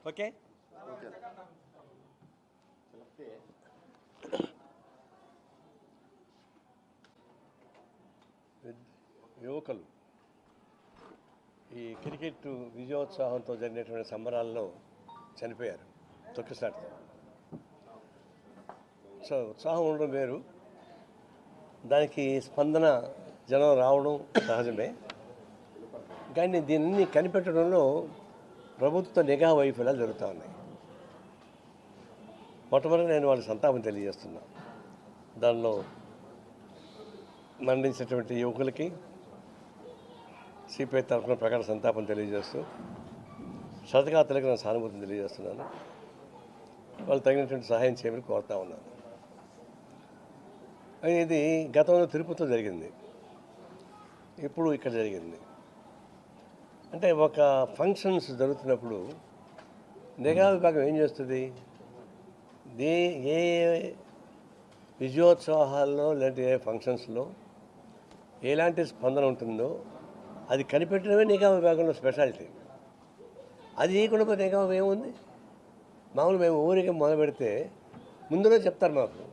Okay. యువకులు ఈ cricket విజయోత్సాహంతో జరిగినటువంటి సంబరాల్లో చనిపోయారు తొక్కిసాటితో. సో ఉత్సాహం ఉండడం వేరు, దానికి స్పందన జనం రావడం సహజమే. కానీ దీన్ని కనిపెట్టడంలో ప్రభుత్వ నిఘా వైఫల్యాలు జరుగుతూ ఉన్నాయి. మొట్టమొదటి నేను వాళ్ళ సంతాపం తెలియజేస్తున్నా. దానిలో మరణించినటువంటి యువకులకి సిపిఐ తరఫున ప్రకార సంతాపం తెలియజేస్తూ శతఘాతులకు నేను సానుభూతిని తెలియజేస్తున్నాను. వాళ్ళు తగినటువంటి సహాయం చేయమని కోరుతా ఉన్నాను. ఇది గతంలో తిరుపతిలో జరిగింది, ఇప్పుడు ఇక్కడ జరిగింది. అంటే ఒక ఫంక్షన్స్ జరుగుతున్నప్పుడు నిఘా విభాగం ఏం చేస్తుంది? ఏ విజయోత్సవాల్లో లేదంటే ఏ ఫంక్షన్స్లో ఎలాంటి స్పందన ఉంటుందో అది కనిపెట్టడమే నిఘా విభాగంలో స్పెషాలిటీ. అది చేయకుండా పోతే నిఘా ఏముంది? మామూలు మేము ఊరికి మొదలు పెడితే ముందులో చెప్తారు, మాకు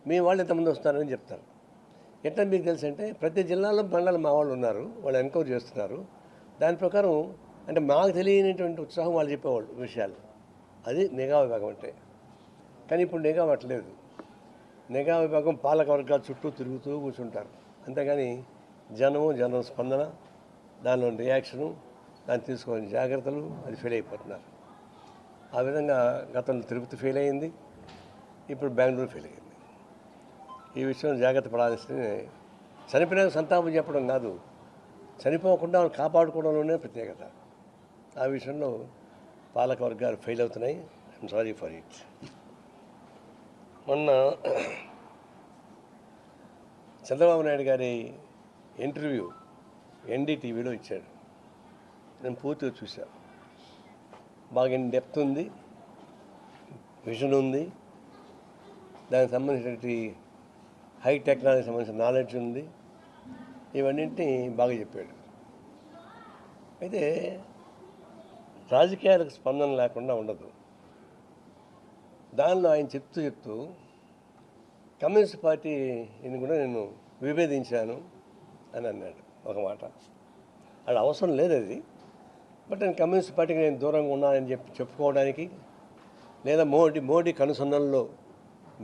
మీ వాళ్ళు ఎంతమంది వస్తారని చెప్తారు. ఎట్లా మీకు తెలుసు అంటే ప్రతి జిల్లాలో మండలం మా వాళ్ళు ఉన్నారు, వాళ్ళు ఎంక్వైరీ చేస్తున్నారు. దాని ప్రకారం అంటే మాకు తెలియనటువంటి ఉత్సాహం వాళ్ళు చెప్పేవాళ్ళు విషయాలు. అది నిఘా విభాగం అంటే. కానీ ఇప్పుడు నిఘా అట్లేదు. నిఘా విభాగం పాలక వర్గాల చుట్టూ తిరుగుతూ కూర్చుంటారు. అంతేగాని జనం స్పందన, దానిలో రియాక్షను, దాన్ని తీసుకోవాల్సిన జాగ్రత్తలు అది ఫెయిల్ అయిపోతున్నారు. ఆ విధంగా గతంలో తిరుపతి ఫెయిల్ అయింది, ఇప్పుడు బెంగళూరు ఫెయిల్ అయింది. ఈ విషయం జాగ్రత్త పడాల్సింది. చనిపోయిన సంతాపం చెప్పడం కాదు, చనిపోకుండా వాళ్ళు కాపాడుకోవడంలోనే ప్రత్యేకత. ఆ విషయంలో పాలక వర్గాలు ఫెయిల్ అవుతున్నాయి. I'm sorry for it. మొన్న చంద్రబాబు నాయుడు గారి ఇంటర్వ్యూ ఎన్డీటీవీలో ఇచ్చాడు. నేను పూర్తిగా చూశాను. బాగా డెప్త్ ఉంది, విజన్ ఉంది, దానికి సంబంధించినటువంటి హై టెక్నాలజీకి సంబంధించిన నాలెడ్జ్ ఉంది. ఇవన్నింటినీ బాగా చెప్పాడు. అయితే రాజకీయాలకు స్పందన లేకుండా ఉండదు. దానిలో ఆయన చెప్తూ కమ్యూనిస్ట్ పార్టీని కూడా నేను విభేదించాను అని అన్నాడు ఒక మాట. అది అవసరం లేదు అది. బట్ నేను కమ్యూనిస్ట్ పార్టీకి నేను దూరంగా ఉన్నానని చెప్పుకోవడానికి, లేదా మోడీ కనుసన్నల్లో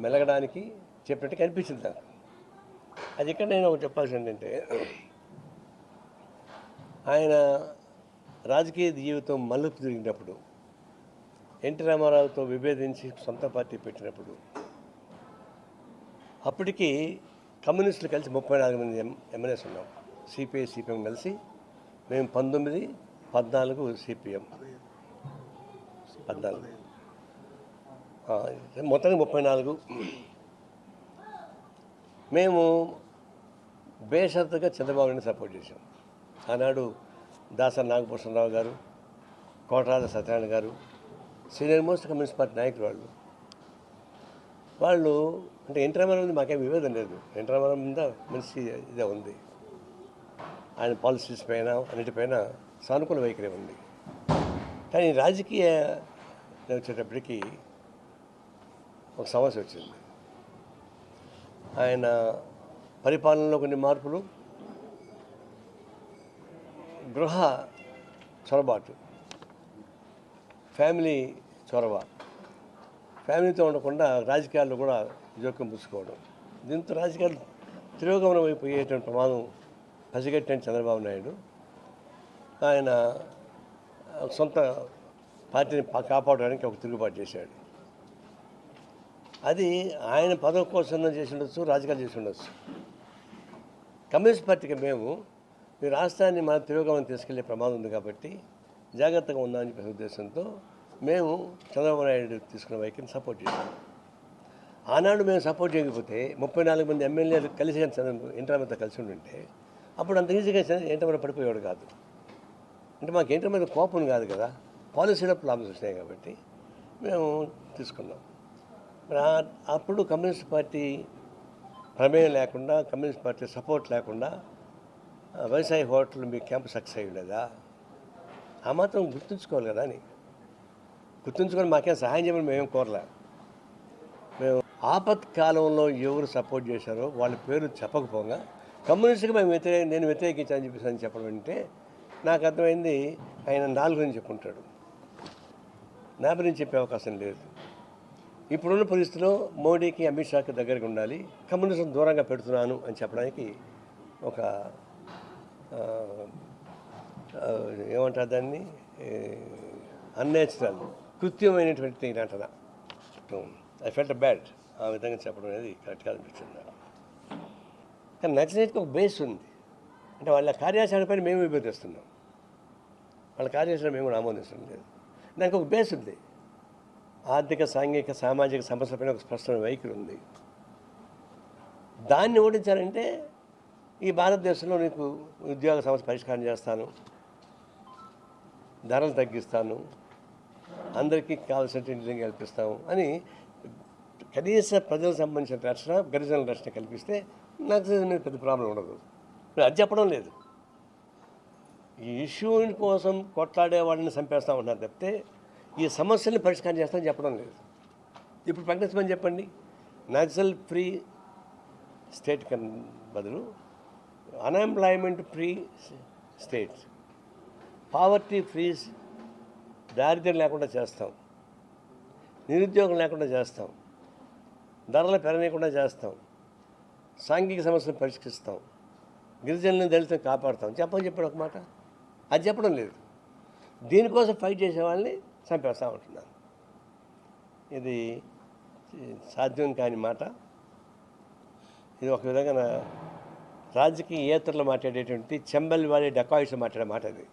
మెలగడానికి చెప్పినట్టు కనిపించింది నాకు. అది ఇక్కడ నేను ఒకటి చెప్పాల్సింది ఏంటంటే, ఆయన రాజకీయ జీవితం మలుపు తిరిగినప్పుడు, ఎన్టీ రామారావుతో విభేదించి సొంత పార్టీ పెట్టినప్పుడు, అప్పటికి కమ్యూనిస్టులు కలిసి 34 మంది ఎమ్మెల్యేస్ ఉన్నాం. సిపిఐ సిపిఎం కలిసి మేము 19, 14 సిపిఎం 14, మొత్తానికి 34. మేము బేషరతుగా చంద్రబాబుని సపోర్ట్ చేశాం. ఆనాడు దాసరి నాగభూషణరావు గారు, కోటరాజ సత్యనారాయణ గారు సీనియర్ మోస్ట్ కమ్యూనిస్ట్ పార్టీ నాయకులు. వాళ్ళు అంటే ఎన్టీ రామారావు మీద మాకేం విభేదం లేదు. ఎన్టీ రామారావు మీద మంచి ఇదే ఉంది, ఆయన పాలసీస్ పైన అన్నిటిపైన సానుకూల వైఖరి ఉంది. కానీ రాజకీయ వచ్చేటప్పటికి ఒక సమస్య వచ్చింది. ఆయన పరిపాలనలో కొన్ని మార్పులు, గృహ చొరబాటు, ఫ్యామిలీ చొరవ, ఫ్యామిలీతో ఉండకుండా రాజకీయాల్లో కూడా జోక్యం పుచ్చుకోవడం, దీంతో రాజకీయాలు తిరోగమనం అయిపోయేటువంటి ప్రమాదం పసిగట్టిన చంద్రబాబు నాయుడు ఆయన సొంత పార్టీని కాపాడడానికి ఒక తిరుగుబాటు చేశాడు. అది ఆయన పదవి కోసం చేసి ఉండొచ్చు, రాజకీయాలు చేసి ఉండొచ్చు. కమ్యూనిస్ట్ పార్టీకి మేము ఈ రాష్ట్రాన్ని మన తిరోగమనం తీసుకెళ్లే ప్రమాదం ఉంది కాబట్టి జాగ్రత్తగా ఉందామని చెప్పే ఉద్దేశంతో మేము చంద్రబాబు నాయుడు తీసుకున్న వైఖరిని సపోర్ట్ చేశాము. ఆనాడు మేము సపోర్ట్ చేయకపోతే 34 మంది ఎమ్మెల్యేలు కలిసి ఎన్టీ రామారావుతో కలిసి ఉండుంటే అప్పుడు అంత ఈజీగా ఎన్టీ రామారావు పడిపోయాడు కాదు. అంటే మాకు ఎన్టీ రామారావు కోపం కాదు కదా, పాలసీలో ప్రాబ్లమ్స్ వచ్చినాయి కాబట్టి మేము తీసుకున్నాం. అప్పుడు కమ్యూనిస్ట్ పార్టీ ప్రమేయం లేకుండా, కమ్యూనిస్ట్ పార్టీ సపోర్ట్ లేకుండా వ్యవసాయ హోటల్ మీ క్యాంపు సక్సెస్ అయ్యి ఉండేదా? ఆ మాత్రం గుర్తుంచుకోవాలి కదా అని. గుర్తుంచుకొని మాకేం సహాయం చేయమని మేమేం కోరలే. మేము ఆపత్కాలంలో ఎవరు సపోర్ట్ చేశారో వాళ్ళ పేరు చెప్పకపోగా కమ్యూనిస్ట్కి నేను వ్యతిరేకించాలని చెప్పేసి అని చెప్పడం అంటే నాకు అర్థమైంది ఆయన 4 గురించి చెప్పుకుంటాడు, నా గురించి చెప్పే అవకాశం లేదు. ఇప్పుడున్న పరిస్థితిలో మోడీకి అమిత్ షాకి దగ్గరగా ఉండాలి, కమ్యూనిజం దూరంగా పెడుతున్నాను అని చెప్పడానికి ఒక ఏమంటారు దాన్ని, అన్నేచురల్ కృత్యమైనటువంటి అంటదా. ఐ ఫెల్ట్ బ్యాడ్ ఆ విధంగా చెప్పడం అనేది కరెక్ట్గా అనిపిస్తుంది. కానీ నక్సలైట్కి ఒక బేస్ ఉంది, అంటే వాళ్ళ కార్యాచరణపైన మేము విభేదిస్తున్నాం, వాళ్ళ కార్యాచరణ మేము కూడా ఆమోదించడం లేదు. దానికి ఒక బేస్ ఉంది, ఆర్థిక సాంఘిక సామాజిక సమస్యలపైన ఒక స్పష్టమైన వైఖరి ఉంది. దాన్ని ఓడించాలంటే ఈ భారతదేశంలో నీకు ఉద్యోగ సమస్య పరిష్కారం చేస్తాను, ధరలు తగ్గిస్తాను, అందరికీ కావాల్సిన ఇంటిని కల్పిస్తాము అని కనీస ప్రజలకు సంబంధించిన రక్షణ, గిరిజనుల రక్షణ కల్పిస్తే నాకు మీద పెద్ద ప్రాబ్లం ఉండదు. అది చెప్పడం లేదు. ఈ ఇష్యూ కోసం కొట్లాడే వాళ్ళని చంపేస్తూ ఉన్నారు తప్పితే ఈ సమస్యల్ని పరిష్కారం చేస్తామని చెప్పడం లేదు. ఇప్పుడు ప్రకటించమని చెప్పండి, నక్సల్ ఫ్రీ స్టేట్ బదులు unemployment free state, poverty free, దారిద్ర్యం లేకుండా చేస్తాం, నిరుద్యోగం లేకుండా చేస్తాం, ధరలు పెరగకుండా చేస్తాం, సాంఘిక సమస్యలను పరిష్కరిస్తాం, గిరిజనులను దళితులను కాపాడుతాం చెప్పాడు ఒక మాట. అది చెప్పడం లేదు. దీనికోసం ఫైట్ చేసే వాళ్ళని చంపేస్తూ ఉంటున్నారు. ఇది సాధ్యం కాని మాట. ఇది ఒక విధంగా రాజకీయేతరులు మాట్లాడేటువంటి చెంబల్ వారి డకాయిట్స్ మాట్లాడే మాట. అది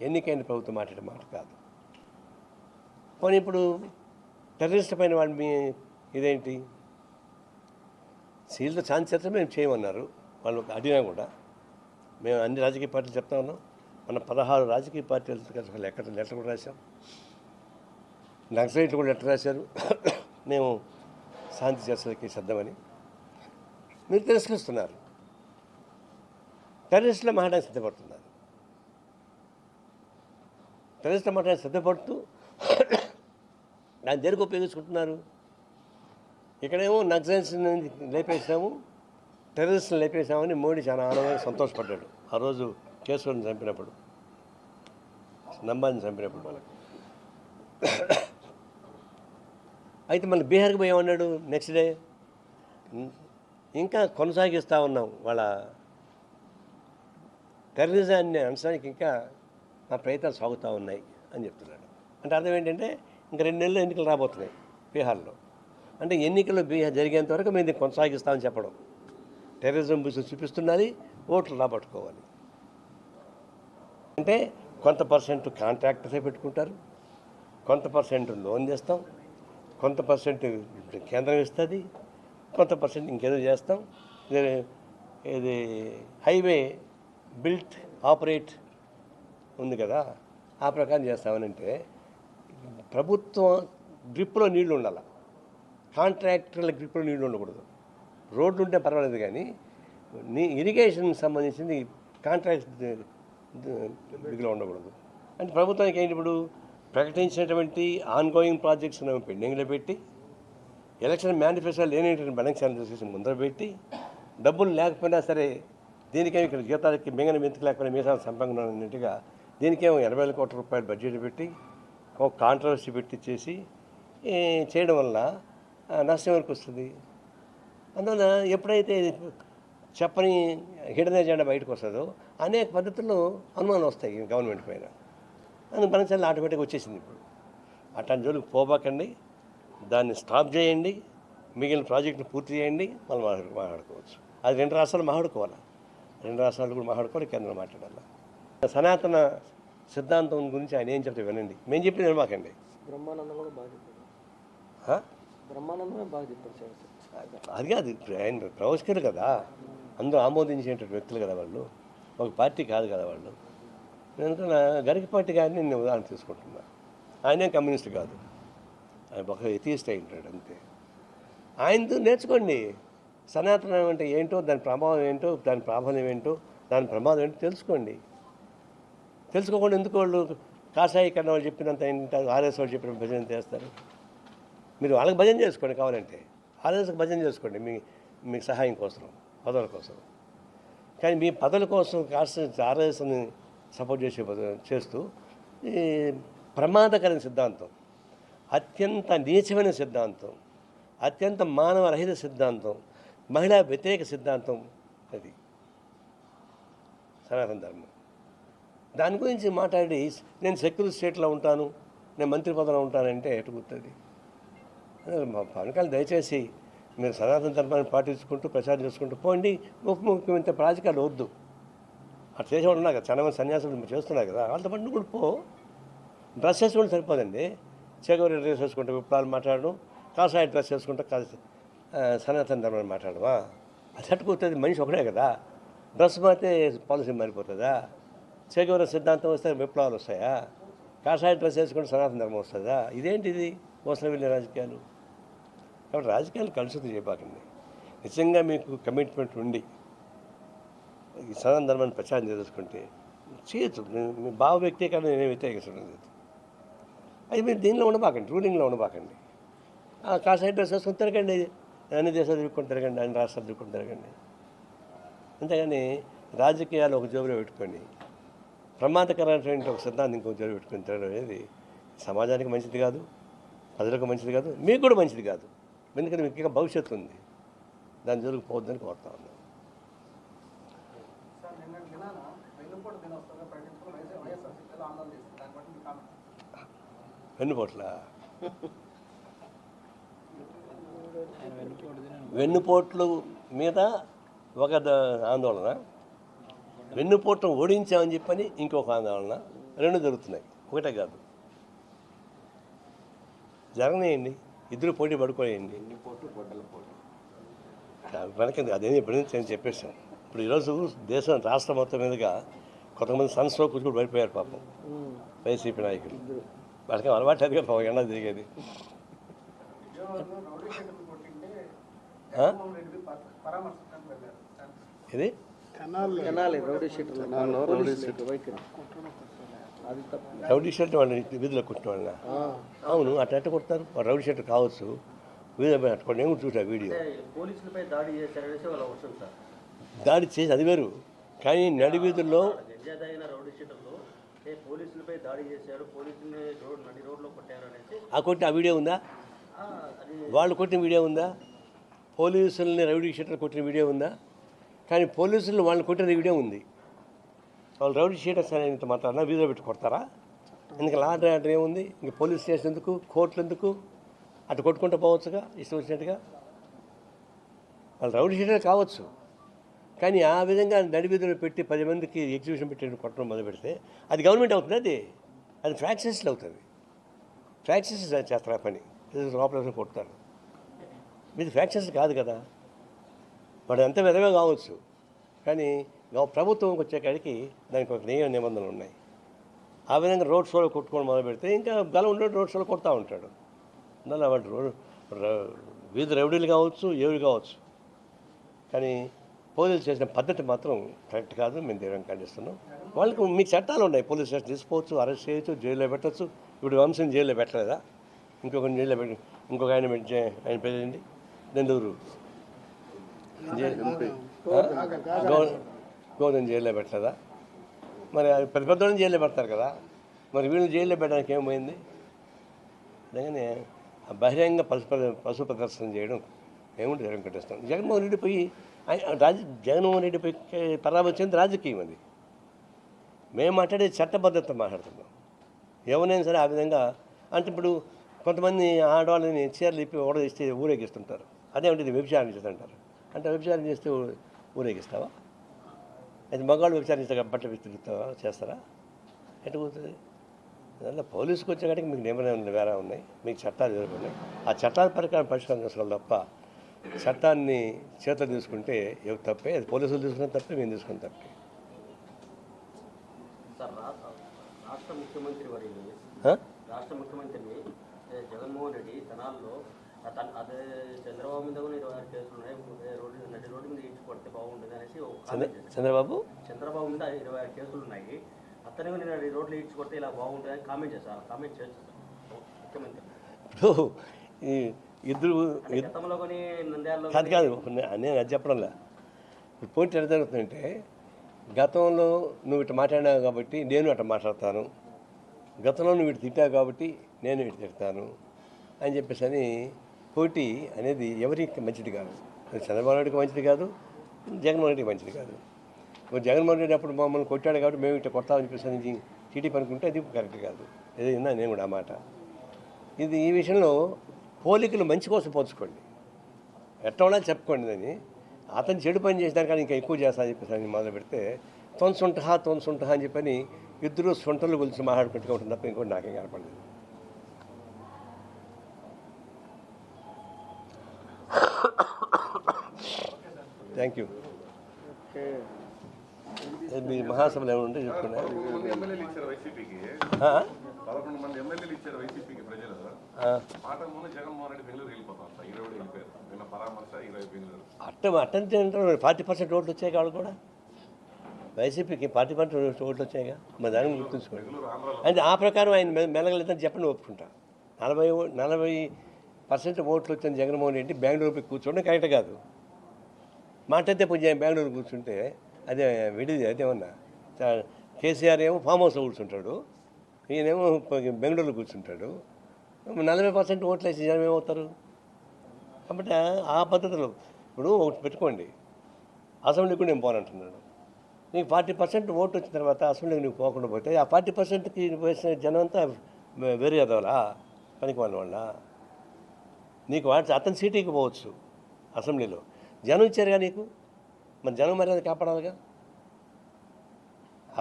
ఎన్నికైన ప్రభుత్వం మాట్లాడే మాట కాదు. పోనీ ఇప్పుడు టెర్రరిస్ట్ పైన వాళ్ళు మీ ఇదేంటి సీల్తో ఛాన్స్ చేస్తే మేము చేయమన్నారు. వాళ్ళు అడిగినా కూడా మేము అన్ని రాజకీయ పార్టీలు చెప్తా ఉన్నాం. మన 16 రాజకీయ పార్టీలు లెటర్ కూడా రాశాం, నక్సలైట్లు కూడా లెటర్ రాశారు, మేము శాంతి చర్చలకి సిద్ధమని. మీరు తిరస్కరిస్తున్నారు. టెర్రరిస్టుల మాట్లాడడానికి సిద్ధపడుతున్నారు. టెర్రరిస్టుల మాట్లాడడానికి సిద్ధపడుతూ దాన్ని దేనికి ఉపయోగించుకుంటున్నారు. ఇక్కడేమో నక్సలైట్స్ని లేపేసాము, టెర్రరిస్టులు లేపేసామని మోడీ చాలా ఆనందంగా సంతోషపడ్డాడు ఆ రోజు కేసులను చంపినప్పుడు, నంబాన్ని చంపినప్పుడు వాళ్ళకి. అయితే మళ్ళీ బీహార్కి పోయామన్నాడు. నెక్స్ట్ డే ఇంకా కొనసాగిస్తూ ఉన్నాం వాళ్ళ టెర్రరిజాన్ని అనడానికి, ఇంకా మా ప్రయత్నాలు సాగుతూ ఉన్నాయి అని చెప్తున్నాడు. అంటే అర్థం ఏంటంటే ఇంకా 2 నెలలు ఎన్నికలు రాబోతున్నాయి బీహార్లో. అంటే ఎన్నికలు బీహార్ జరిగేంత వరకు మేము దీన్ని కొనసాగిస్తామని చెప్పడం. టెర్రరిజం బుసు చూపిస్తున్నది, ఓట్లు రాబట్టుకోవాలి. అంటే కొంత పర్సెంట్ కాంట్రాక్టర్సే పెట్టుకుంటారు, కొంత పర్సెంట్ లోన్ చేస్తాం, కొంత పర్సెంట్ కేంద్రం ఇస్తుంది, కొంత పర్సెంట్ ఇంకేదో చేస్తాం. ఇది హైవే బిల్ట్ ఆపరేట్ ఉంది కదా, ఆ ప్రకారం చేస్తామని. అంటే ప్రభుత్వం గ్రిప్లో నీళ్లు ఉండాలి, కాంట్రాక్టర్ల గ్రిప్లో నీళ్లు ఉండకూడదు. రోడ్లు ఉంటే పర్వాలేదు, కానీ ఇరిగేషన్కి సంబంధించింది కాంట్రాక్ట్ దిగులో ఉండకూడదు. అంటే ప్రభుత్వానికి ఏంటి, ఇప్పుడు ప్రకటించినటువంటి ఆన్గోయింగ్ ప్రాజెక్ట్స్ పెండింగ్లో పెట్టి, ఎలక్షన్ మేనిఫెస్టో లేనటువంటి బలంగా చేసి ముందర పెట్టి, డబ్బులు లేకపోయినా సరే దీనికేమో ఇక్కడ జీతాలకి మింగని మెంతుకు లేకపోయినా మీసాలు సంపంగా ఉన్నట్టుగా దీనికేమో 80,000 కోట్ల రూపాయలు బడ్జెట్ పెట్టి ఒక కాంట్రవర్సీ పెట్టి చేసి చేయడం వల్ల నష్టం వరకు వస్తుంది. అందువల్ల ఎప్పుడైతే చెప్పని హిడెన్ ఎజెండా బయటకు వస్తుందో అనేక పద్ధతుల్లో అనుమానాలు వస్తాయి గవర్నమెంట్ పైన. అందుకు బలంగా ఆటోమేటిక్గా వచ్చేసింది. ఇప్పుడు అట్లాంటి జోలికి పోబాకండి, దాన్ని స్టాప్ చేయండి, మిగిలిన ప్రాజెక్టును పూర్తి చేయండి, మనం మాట్లాడుకోవచ్చు. అది 2 రాష్ట్రాలు మాట్లాడుకోవాలి, 2 రాష్ట్రాలు కూడా మాట్లాడుకోవాలి, కేంద్రం మాట్లాడాలి. సనాతన సిద్ధాంతం గురించి ఆయన ఏం చెప్తే వినండి, మేము చెప్పి నిలమాకండి. బ్రహ్మానందం కూడా బాగా చెప్పారు, బ్రహ్మానందమే బాగా చెప్పారు. అది కాదు, ఆయన ప్రవచకులు కదా, అందరూ ఆమోదించేటువంటి వ్యక్తులు కదా వాళ్ళు, ఒక పార్టీ కాదు కదా వాళ్ళు. నేను గరికపాటి గారిని నేను ఉదాహరణ తీసుకుంటున్నా. ఆయనే కమ్యూనిస్ట్ కాదు, ఆయన ఒక ఎథియిస్ట్ అయి ఉంటాడు అంతే. ఆయనతో నేర్చుకోండి, సనాతనం అంటే ఏంటో, దాని ప్రభావం ఏంటో, దాని ప్రాబల్యం ఏంటో, దాని ప్రమాదం ఏంటో తెలుసుకోండి. తెలుసుకోకుండా ఎందుకు వాళ్ళు కాషాయీకరణ వాళ్ళు చెప్పినంత ఏంటంటే ఆర్ఎస్ వాళ్ళు చెప్పిన భజన చేస్తారు. మీరు వాళ్ళకి భజన చేసుకోండి కావాలంటే, ఆర్ఎస్కి భజన చేసుకోండి మీకు సహాయం కోసం, పదవుల కోసం. కానీ మీ పదవుల కోసం ఆర్ఎస్ని సపోర్ట్ చేస్తూ ఈ ప్రమాదకరమైన సిద్ధాంతం, అత్యంత నీచమైన సిద్ధాంతం, అత్యంత మానవరహిత సిద్ధాంతం, మహిళా వ్యతిరేక సిద్ధాంతం అది సనాతన ధర్మం. దాని గురించి మాట్లాడి నేను సెక్యులర్ స్టేట్లో ఉంటాను, నేను మంత్రి పదవిలో ఉంటానంటే ఎటు గుర్తుంది? మా పవన్ కళ్యాణ్ దయచేసి మీరు సనాతన ధర్మాన్ని పాటించుకుంటూ ప్రచారం చేసుకుంటూ పోండి. ఉప ముఖ్యమంత్రి రాజకీయాలు వద్దు. అటు చేసేవాళ్ళు ఉన్నారు కదా, చాలా మంది సన్యాసులు చేస్తున్నారు కదా, వాళ్ళతో పాటు నువ్వు కూడా పో. డ్రెస్ వేసుకుంటే సరిపోదండి. చెగవరి డ్రెస్ వేసుకుంటే విప్లవాలు మాట్లాడడం, కాషాయ డ్రెస్ వేసుకుంటే సనాతన ధర్మాన్ని మాట్లాడమా? అది అట్టుకుతుంది. మనిషి ఒకటే కదా, డ్రెస్ మారితే పాలసీ మారిపోతుందా? చెగవరి సిద్ధాంతం వస్తే విప్లవాలు వస్తాయా? కాషాయ డ్రెస్ వేసుకుంటే సనాతన ధర్మం వస్తుందా? ఇదేంటిది మోసన వెళ్ళే రాజకీయాలు? కాబట్టి రాజకీయాలు కలుషితం చేయబాకండి. నిజంగా మీకు కమిట్మెంట్ ఉండి ఈ సనాతన ధర్మాన్ని ప్రచారం చేసుకుంటే చేయొచ్చు. మీ భావ వ్యక్తీకరణ నేనే వ్యతిరేకించడం లేదు. అది మీరు దీనిలో ఉండబాకండి, రూలింగ్లో ఉండబాకండి. కాషాయ డ్రెస్ వేసుకొని తిరగండి, అన్ని దేశాలు తిరుగుకొని తిరగండి, అన్ని రాష్ట్రాలు తిరుగుకొని తిరగండి. అంతేగాని రాజకీయాలు ఒక జోబులో పెట్టుకొని ప్రమాదకరమైనటువంటి ఒక సిద్ధాంతం ఇంకొక జోబులో పెట్టుకొని తిరగడం అనేది సమాజానికి మంచిది కాదు, ప్రజలకు మంచిది కాదు, మీకు కూడా మంచిది కాదు. ఎందుకంటే మీకు ఇంకా భవిష్యత్తు ఉంది. దాని జోలికి పోవద్దని కోరుతా ఉన్నాను. వెన్నుపోట్ల వెన్నుపోట్లు మీద ఒక ఆందోళన, వెన్నుపోట్లను ఓడించామని చెప్పని ఇంకొక ఆందోళన, రెండు జరుగుతున్నాయి. ఒకటే కాదు, జరగనేయండి, ఇద్దరు పోటీ పడుకోలేయండి. వెనకండి అదేమి ఇప్పుడు నేను చెప్పేసాను. ఇప్పుడు ఈరోజు దేశం రాష్ట్రం మొత్తం మీదుగా కొంతమంది సన్స్ట్రోక్ కూడా పడిపోయారు పాపం వైసీపీ నాయకులు. వాళ్ళకి అలవాటు అదిగా పాపం ఎండ తిరిగేది. ఇది రౌడీ షర్ట్ వాళ్ళని వీధిలో కుట్టిన వాళ్ళ. అవును, అట్ట కొడతారు. రౌడీ షర్ట్ కావచ్చు, వీధిలో పెట్టుకోండి. ఏమి చూసా వీడియో. దాడి చేసి అది వేరు, కానీ నడి వీధుల్లో ఆ కొట్టిన ఆ వీడియో ఉందా? వాళ్ళు కొట్టిన వీడియో ఉందా? పోలీసుల్ని రౌడీ షీటర్లు కొట్టిన వీడియో ఉందా? కానీ పోలీసులు వాళ్ళని కొట్టిన వీడియో ఉంది. వాళ్ళు రౌడీ షీటర్స్ అనేంత మాత్రాన వీధిలో పెట్టి కొడతారా? ఎందుకు లాంటి ఆర్డర్ ఏముంది? ఇంక పోలీస్ స్టేషన్ ఎందుకు, కోర్టులు ఎందుకు? అటు కొట్టుకుంటూ పోవచ్చుగా ఇష్టం వచ్చినట్టుగా. వాళ్ళు రౌడీ షీటర్లు కావచ్చు, కానీ ఆ విధంగా నడివీధులు పెట్టి 10 మందికి ఎగ్జిబిషన్ పెట్టి కొట్టడం మొదలు పెడితే అది గవర్నమెంట్ అవుతుంది. అది ఫ్రాక్చర్స్లో అవుతుంది. ఫ్రాక్చర్స్ చేస్తారు ఆ పని, లోపల కొడతారు. మీది ఫ్రాక్చర్స్ కాదు కదా. వాడు ఎంత విధంగా కావచ్చు, కానీ ప్రభుత్వంకి వచ్చేకాడికి దానికి ఒక నియమ నిబంధనలు ఉన్నాయి. ఆ విధంగా రోడ్ షోలో కొట్టుకోవడం మొదలు పెడితే ఇంకా బలం ఉండే రోడ్ షోలో కొడతా ఉంటాడు. అందువల్ల వాడు వీధి రౌడీలు కావచ్చు, ఎవరు కావచ్చు, కానీ పోలీసులు చేసిన పద్ధతి మాత్రం కరెక్ట్ కాదు. మేము తీవ్రంగా ఖండిస్తున్నాం. వాళ్ళకు మీకు చట్టాలు ఉన్నాయి. పోలీస్ స్టేషన్ తీసుకోవచ్చు, అరెస్ట్ చేయొచ్చు, జైల్లో పెట్టచ్చు. ఇప్పుడు వంశం జైల్లో పెట్టలేదా? ఇంకొకరిని జైల్లో పెట్టి ఇంకొక ఆయన పెట్టి ఆయన పేరేంటి, నెల్లూరు గోధుమ జైల్లో పెట్టలేదా? మరి పెద్ద పెద్దోళ్ళని జైల్లో పెడతారు కదా, మరి వీళ్ళు జైల్లో పెట్టడానికి ఏమైంది? అందుకని బహిరంగ పశు ప్రదర్శన చేయడం ఏముంటుంది జగన్ కట్టిస్తాం. జగన్మోహన్ రెడ్డి పోయి జగన్మోహన్ రెడ్డి పోయి పరామర్శించింది రాజకీయం. అది మేము మాట్లాడే చట్టబద్ధత మాట్లాడుతున్నాం. ఎవరైనా సరే ఆ విధంగా అంటే ఇప్పుడు కొంతమంది ఆడవాళ్ళని చీరలు ఇప్పి ఓడదీస్తే ఊరేగిస్తుంటారు. అదేమిటి వ్యభిచారం చేస్తుంటారు. అంటే వ్యభిచారం చేస్తే ఊరేగిస్తావా? అది మగవాళ్ళు వ్యభిచారం చేస్తే బట్టలు విస్తరిస్తావా? చేస్తారా? ఎటు పోతుంది? అందువల్ల పోలీసుకు వచ్చేకాడికి మీకు నిబంధనలు వేరే ఉన్నాయి, మీకు చట్టాలు ఎదుర్కొన్నాయి. ఆ చట్టాల ప్రకారం పరిష్కారం చేసుకోవాలి తప్ప చట్టాన్ని చేతులు తీసుకుంటే ఎవరు తప్పే. అది పోలీసులు తీసుకున్న తప్పే, మేము తీసుకున్న తప్పే. రాష్ట్ర ముఖ్యమంత్రిని జగన్మోహన్ రెడ్డి తనాల్లో అదే చంద్రబాబు మీద కూడా 26 కేసులు ఉన్నాయి, రోడ్డు మీద ఇచ్చి కొడితే బాగుంటుంది అనేసి చంద్రబాబు మీద 26 కేసులు ఉన్నాయి. అతను నేను రోడ్లు ఈడ్చి కొడితే ఇలా బాగుంటుందని కామెంట్ చేశారు. కామెంట్ చేయొచ్చు ముఖ్యమంత్రి. ఇప్పుడు ఈ ఇద్దరు గతంలో కొన్ని నంద్యాలలో కాదు నేను అది చెప్పడంలా. ఇప్పుడు పోటీ ఎట్లా జరుగుతుందంటే, గతంలో నువ్వు ఇట్లా మాట్లాడినావు కాబట్టి నేను అట్లా మాట్లాడతాను, గతంలో నువ్వు ఇటు తిట్టావు కాబట్టి నేను ఇటు తిడతాను అని చెప్పేసి అని పోటీ అనేది ఎవరికి మంచిది కాదు. అది చంద్రబాబు నాయుడికి మంచిది కాదు, జగన్మోహన్ రెడ్డికి మంచిది కాదు. జగన్మోహన్ రెడ్డి అప్పుడు మమ్మల్ని కొట్టాడు కాబట్టి మేము ఇట్లా కొడతామని చెప్పేసి టీడీపీ అనుకుంటే అది కరెక్ట్ కాదు. ఏదైనా నేను కూడా ఆ మాట ఇది ఈ విషయంలో పోలికలు మంచి కోసం పోల్చుకోండి, ఎట్లా ఉండాలి చెప్పుకోండి. అని అతను చెడు పని చేసినారు కానీ ఇంకా ఎక్కువ చేస్తా అని చెప్పేసి అని మొదలు పెడితే తొనసుంటహా అని చెప్పని ఇద్దరు సొంటలు గురించి మాట్లాడుకుంటూ ఉంటుంది తప్ప ఇంకోటి నాకేం కనపడలేదు. Thank you. మీ మహాసభలు ఏమైనా ఉంటే చెప్తున్నా. 11 ఎమ్మెల్యేలు ఇచ్చారు వైసీపీకి. 11 మంది ఎమ్మెల్యేలు ఇచ్చారు వైసీపీకి ప్రజలు. మాట ముందు జగన్మోహన్ రెడ్డి బెంగళూరు వెళ్ళిపోతాం. 20 వెళ్ళిపోయారు. నిన్న పరామర్శ 20 బెంగళూరు. అట్టంటే 40% ఓట్లు వచ్చాయి వాళ్ళు కూడా. వైసీపీకి 40% ఓట్లు వచ్చాయిగా, మరి దాన్ని గుర్తుంచుకోండి. అంటే ఆ ప్రకారం ఆయన మెలగలేదని చెప్పండి, ఒప్పుకుంటా. 40% ఓట్లు వచ్చిన జగన్మోహన్ రెడ్డి బెంగళూరుపై కూర్చోండి కరెక్ట్ కాదు. మాటైతే కొంచెం బెంగళూరు కూర్చుంటే అదే విడిది. అదేమన్నా కేసీఆర్ ఏమో ఫామ్ హౌస్లో కూర్చుంటాడు, ఈయనేమో బెంగళూరులో కూర్చుంటాడు. 40% ఓట్లు వేసి జనం ఏమవుతారు? కాబట్టి ఆ పద్ధతిలో ఇప్పుడు ఒకటి పెట్టుకోండి, అసెంబ్లీకి నేను పోనంటున్నాడు. నీకు 40% ఓటు వచ్చిన తర్వాత అసెంబ్లీకి నువ్వు పోకుండా పోతే ఆ 40%కి వేసిన జనం అంతా వేరే చదవాలా, పనికి వాళ్ళ నీకు అతని సీటుకి పోవచ్చు అసెంబ్లీలో. జనం ఇచ్చారుగా నీకు, మరి జనం మర్యాద కాపాడాలిగా.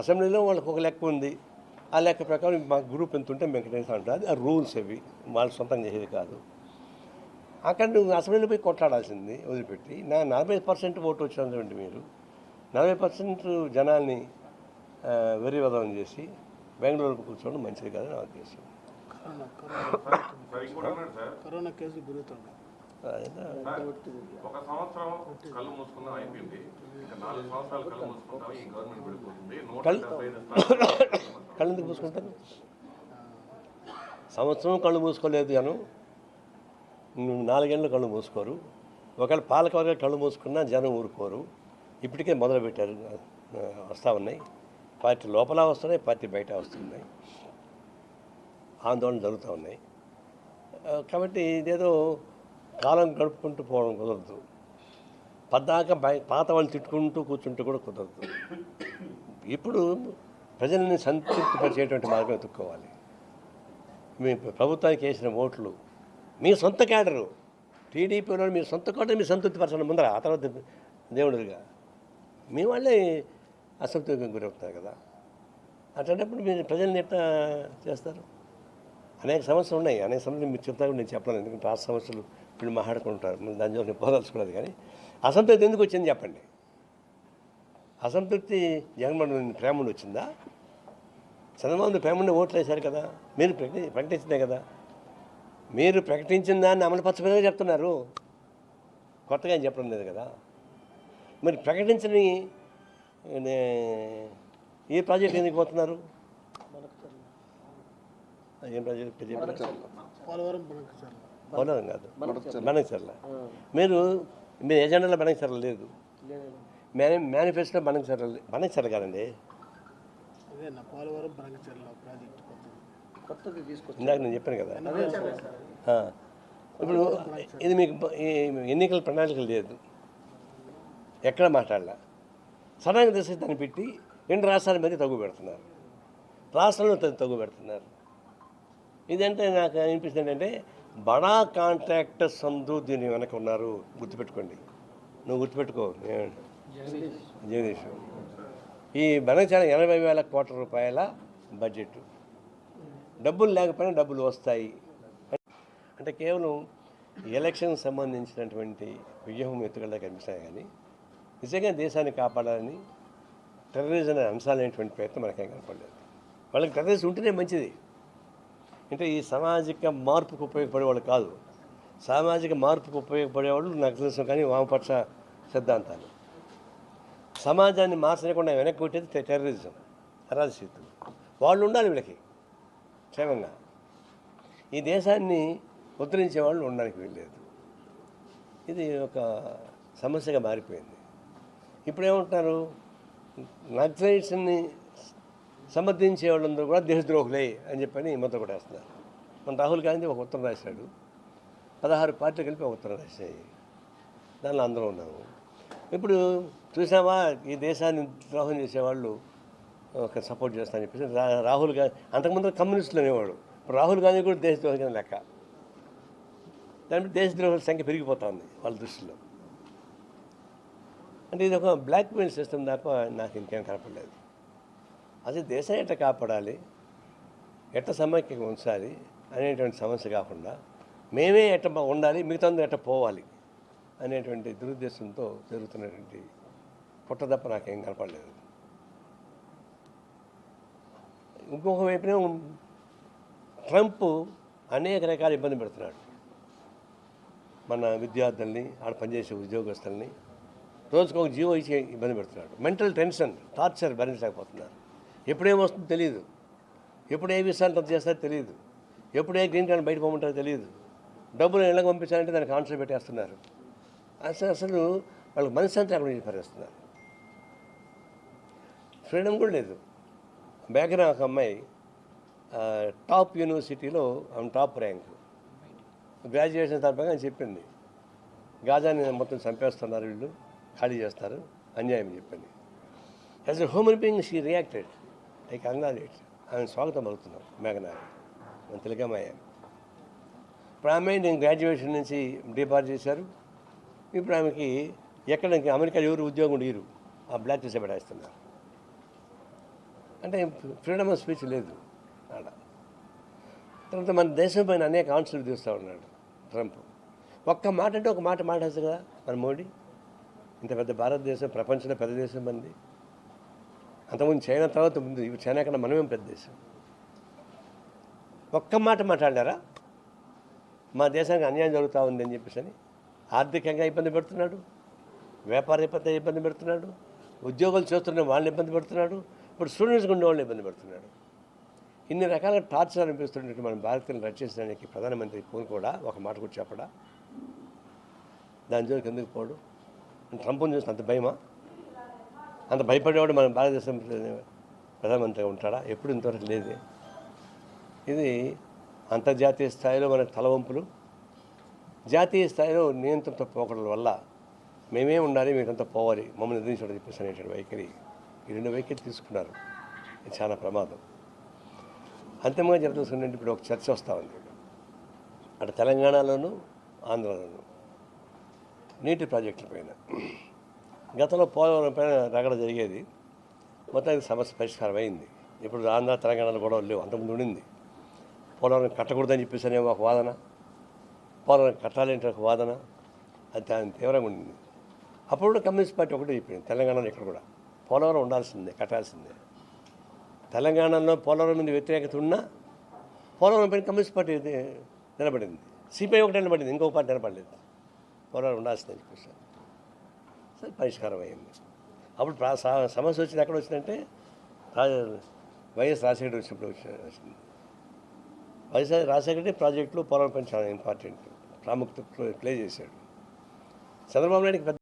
అసెంబ్లీలో వాళ్ళకి ఒక లెక్క ఉంది, ఆ లెక్క ప్రకారం మా గ్రూప్ ఎంత ఉంటే మేము ఎంత ఉంటుంది. ఆ రూల్స్ అవి వాళ్ళు సొంతంగా చేసేది కాదు. అక్కడ నువ్వు అసెంబ్లీలో పోయి కొట్లాడాల్సింది వదిలిపెట్టి 40% ఓటు వచ్చినటువంటి మీరు 40% జనాల్ని వెర్రివదం చేసి బెంగళూరుకు కూర్చోవడం మంచిది కాదు నా ఉద్దేశం. కరోనా కేసులు పెరుగుతుంది. ఒక సంవత్సరం కళ్ళు మూసుకుందాం అయిపోయింది. ఇంకా 4 సంవత్సరాలు కళ్ళు మూసుకుంటాం. ఈ గవర్నమెంట్ పడిపోతుంది. 175 కళ్ళు ఎందుకు మూసుకుంటాను? సంవత్సరం కళ్ళు మూసుకోలేదు జనం, 4 ఏళ్ళు కళ్ళు మూసుకోరు. ఒకవేళ పాలకవర్గ కళ్ళు మూసుకున్నా జనం ఊరుకోరు. ఇప్పటికే మొదలుపెట్టారు, వస్తూ ఉన్నాయి. పార్టీ లోపల వస్తున్నాయి, పార్టీ బయట వస్తున్నాయి, ఆందోళన జరుగుతూ ఉన్నాయి. కాబట్టి ఇదేదో కాలం గడుపుకుంటూ పోవడం కుదరదు. పద్దాక పాత వాళ్ళు తిట్టుకుంటూ కూర్చుంటూ కూడా కుదరదు. ఇప్పుడు ప్రజల్ని సంతృప్తిపరిచేటువంటి మార్గం ఎత్తుక్కోవాలి. మీ ప్రభుత్వానికి వేసిన ఓట్లు మీ సొంత క్యాడరు, టీడీపీలో మీ సొంత క్యాడర్ మీ సంతృప్తిపరచడం ముందర, ఆ తర్వాత దేవుడుగా మీ వాళ్ళే అసంతృప్తికి గురవుతారు కదా. అట్లాంటప్పుడు మీరు ప్రజల్ని ఎట్లా చేస్తారు? అనేక సమస్యలు ఉన్నాయి, అనేక సమస్యలు మీరు చెప్తా కూడా నేను చెప్పలేను, ఎందుకంటే రాష్ట్ర సమస్యలు వీళ్ళు మాట్లాడుకుంటారు, దాని జోలికి పోదలుచుకోలేదు. కానీ అసంతృప్తి ఎందుకు వచ్చింది చెప్పండి. అసంతృప్తి జగన్మోహన్ ప్రేమ నుండి వచ్చిందా? చంద్రబాబు ప్రేమ నుండి ఓట్లు వేశారు కదా, మీరు ప్రకటించిందే కదా. మీరు ప్రకటించిన దాన్ని అమలుపరచమని చెప్తున్నారు, కొత్తగా ఏం చెప్పడం లేదు కదా. మరి ప్రకటించని ఏ ప్రాజెక్ట్ ఎందుకు పోతున్నారు? ఏం ప్రాజెక్ట్? పోలవరం కాదు, బనకచర్ల. మీరు మీ ఎజెండాలో బనకచర్ల లేదు, మేనిఫెస్టోలో బనకచర్ల కాదండి. ఇందాక నేను చెప్పాను కదా. ఇప్పుడు ఇది మీకు ఎన్నికల ప్రణాళిక లేదు, ఎక్కడ మాట్లాడాల. సడన్గా తెలిసి దాన్ని పెట్టి 2 రాష్ట్రాల మీద తగ్గు పెడుతున్నారు, రాష్ట్రంలో తగ్గు పెడుతున్నారు. ఇదంటే నాకు అనిపిస్తుంది ఏంటంటే బడా కాంట్రాక్టర్స్ అందరూ దీని వెనక ఉన్నారు. గుర్తుపెట్టుకోండి, నువ్వు గుర్తుపెట్టుకో జగదీష్. ఈ బనకచర్ల 80,000 కోట్ల రూపాయల బడ్జెట్, డబ్బులు లేకపోయినా డబ్బులు వస్తాయి అంటే కేవలం ఎలక్షన్ సంబంధించినటువంటి వ్యూహం ఎత్తుగడగా కనిపిస్తాయి. కానీ నిజంగా దేశాన్ని కాపాడాలని టెర్రరిజం అనే అంశాలైనటువంటి ప్రయత్నం మనకేం కనపడలేదు. వాళ్ళకి టెర్రరిజం ఉంటేనే మంచిది. అంటే ఈ సామాజిక మార్పుకు ఉపయోగపడేవాళ్ళు కాదు, సామాజిక మార్పుకు ఉపయోగపడేవాళ్ళు నాకు తెలుసు. కానీ వామపక్ష సిద్ధాంతాలు సమాజాన్ని మార్చలేకుండా వెనక్కి కొట్టేది టెర్రరిజం, అరాజకీయం. వాళ్ళు ఉండాలి వీళ్ళకి క్షేమంగా. ఈ దేశాన్ని ఉద్ధరించే వాళ్ళు ఉండడానికి వీల్లేదు. ఇది ఒక సమస్యగా మారిపోయింది. ఇప్పుడు ఏమంటున్నారు, నక్సలైట్స్ని సమర్థించే వాళ్ళందరూ కూడా దేశద్రోహులే అని చెప్పని మొత్తం కొట్టేస్తున్నారు. మన రాహుల్ గాంధీ ఒక ఉత్తరం రాశాడు, 16 పార్టీలు కలిపి ఒక ఉత్తరం రాశాయి, దానిలో అందరూ ఉన్నాము. ఇప్పుడు చూసావా, ఈ దేశాన్ని ద్రోహం చేసేవాళ్ళు ఒక సపోర్ట్ చేస్తానని చెప్పేసి రాహుల్ గాంధీ, అంతకుముందు కమ్యూనిస్టులు అనేవాడు, ఇప్పుడు రాహుల్ గాంధీ కూడా దేశద్రోహం లెక్క. దాని దేశద్రోహుల సంఖ్య పెరిగిపోతుంది వాళ్ళ దృష్టిలో. అంటే ఇది ఒక బ్లాక్మెయిల్ సిస్టమ్ తప్ప నాకు ఇంకేం కనపడలేదు. అసలు దేశాన్ని ఎట్లా కాపాడాలి, ఎట్లా సమైక్యంగా ఉంచాలి అనేటువంటి సమస్య కాకుండా మేమే ఎట్లా ఉండాలి, మిగతా ఎట్లా పోవాలి అనేటువంటి దురుద్దేశంతో జరుగుతున్నటువంటి పుట్ట తప్ప నాకేం కనపడలేదు. ఇంకొక వైపునే ట్రంప్ అనేక రకాల ఇబ్బంది పెడుతున్నాడు మన విద్యార్థుల్ని, ఆడ పనిచేసే ఉద్యోగస్తుల్ని. రోజుకు ఒక జీవో ఇచ్చి ఇబ్బంది పెడుతున్నాడు. మెంటల్ టెన్షన్, టార్చర్ భరించలేకపోతున్నారు. ఎప్పుడేమొస్తుందో తెలియదు, ఎప్పుడు ఏ విషయాలు రద్దు చేస్తారో తెలియదు, ఎప్పుడు ఏ గ్రీన్ కార్డు బయట పోమంటారో తెలియదు. డబ్బులు ఇళ్ళకి పంపించాలంటే దానికి ఆన్సర్ పెట్టేస్తున్నారు. అసలు వాళ్ళకి మనశ్శాంతి అక్కడ పరిస్తున్నారు. ఫ్రీడమ్ కూడా లేదు. బేగరా ఒక అమ్మాయి టాప్ యూనివర్సిటీలో ఆమె టాప్ ర్యాంక్, గ్రాడ్యుయేషన్ తరపుగా అని చెప్పింది, గాజాని మొత్తం చంపేస్తున్నారు వీళ్ళు, ఖాళీ చేస్తారు, అన్యాయం చెప్పింది. As a human being she reacted. I congratulate. ఆమె స్వాగతం పలుకుతున్నాం మేఘనాని, మన తెలుగమ్మాయ. ఇప్పుడు ఆమె నేను గ్రాడ్యుయేషన్ నుంచి డిపార్ట్ చేశారు. ఇప్పుడు ఆమెకి ఎక్కడ అమెరికాలో ఎవరు ఉద్యోగం ఉండరు, ఆ బ్లాక్ చేసే పెట్టేస్తున్నారు. అంటే ఫ్రీడమ్ ఆఫ్ స్పీచ్ లేదు ఆడ. తర్వాత మన దేశం పైన అనేక ఆన్సర్లు తీస్తూ ఉన్నాడు ట్రంప్. ఒక్క మాట అంటే ఒక మాట మాట్లాడచ్చు కదా మన మోడీ. ఇంత పెద్ద భారతదేశం, ప్రపంచంలో పెద్ద దేశం మంది. అంతకుముందు చైనా తర్వాత ముందు, ఇప్పుడు చైనా కన్నా మనమేం పెద్ద దేశం. ఒక్క మాట మాట్లాడారా, మా దేశానికి అన్యాయం జరుగుతూ ఉంది అని చెప్పేసి అని ఆర్థికంగా ఇబ్బంది పెడుతున్నాడు, వ్యాపారపరంగా ఇబ్బంది పెడుతున్నాడు, ఉద్యోగాలు చేస్తున్న వాళ్ళని ఇబ్బంది పెడుతున్నాడు, ఇప్పుడు స్టూడెంట్స్ ఉండే వాళ్ళని ఇబ్బంది పెడుతున్నాడు. ఇన్ని రకాలుగా టార్చర్ అనిపిస్తున్నట్టు మన భారతీయులను రక్షించడానికి ప్రధానమంత్రి ఫోన్ కూడా ఒక మాట కూడా చెప్పడా, దాని జోలికి ఎందుకు పోడు? ట్రంప్ని చూస్తే అంత భయమా? అంత భయపడేవాడు మన భారతదేశం ప్రధానమంత్రిగా ఉంటాడా? ఎప్పుడు ఇంతవరకు లేదే. ఇది అంతర్జాతీయ స్థాయిలో మన తలవంపులు, జాతీయ స్థాయిలో నియంత్రణతో పోకడం వల్ల మేమే ఉండాలి, మీకంతా పోవాలి, మమ్మల్ని ఎదిరించడం చెప్పేసి అనేటువంటి వైఖరి, ఈ రెండు వైఖరి తీసుకున్నారు. ఇది చాలా ప్రమాదం. అంతిమంగా జరుగుతుంది. ఇప్పుడు ఒక చర్చ వస్తూ ఉంది అటు తెలంగాణలోను ఆంధ్రాలోను నీటి ప్రాజెక్టుల పైన. గతంలో పోలవరం పైన రగడ జరిగేది, మొత్తానికి సమస్య పరిష్కారం అయింది. ఇప్పుడు ఆంధ్ర తెలంగాణలో గొడవలు లేవు, అంతకుముందు ఉండింది. పోలవరం కట్టకూడదని చెప్పేసి అనే ఒక వాదన, పోలవరం కట్టాలంటే ఒక వాదన, అది దాని తీవ్రంగా ఉండింది. అప్పుడు కమ్యూనిస్ట్ పార్టీ ఒకటి చెప్పింది, తెలంగాణలో ఇక్కడ కూడా పోలవరం ఉండాల్సిందే, కట్టాల్సిందే. తెలంగాణలో పోలవరం మీద వ్యతిరేకత ఉన్నా పోలవరం పైన కమ్యూనిస్ట్ పార్టీ నిలబడింది, సిపిఐ ఒకటి నిలబడింది, ఇంకొక పార్టీ నిలబడలేదు. పోలవరం ఉండాల్సిందని చెప్పేసి సరే పరిష్కారం అయింది. అప్పుడు సమస్య వచ్చింది ఎక్కడ వచ్చిందంటే వైఎస్ రాజశేఖర్ వచ్చినప్పుడు వచ్చింది. వైఎస్ రాజశేఖర్ ప్రాజెక్టులు పోలవరం పైన చాలా ఇంపార్టెంట్ ప్రాముఖ్యత ప్లే చేశాడు. చంద్రబాబు నాయుడికి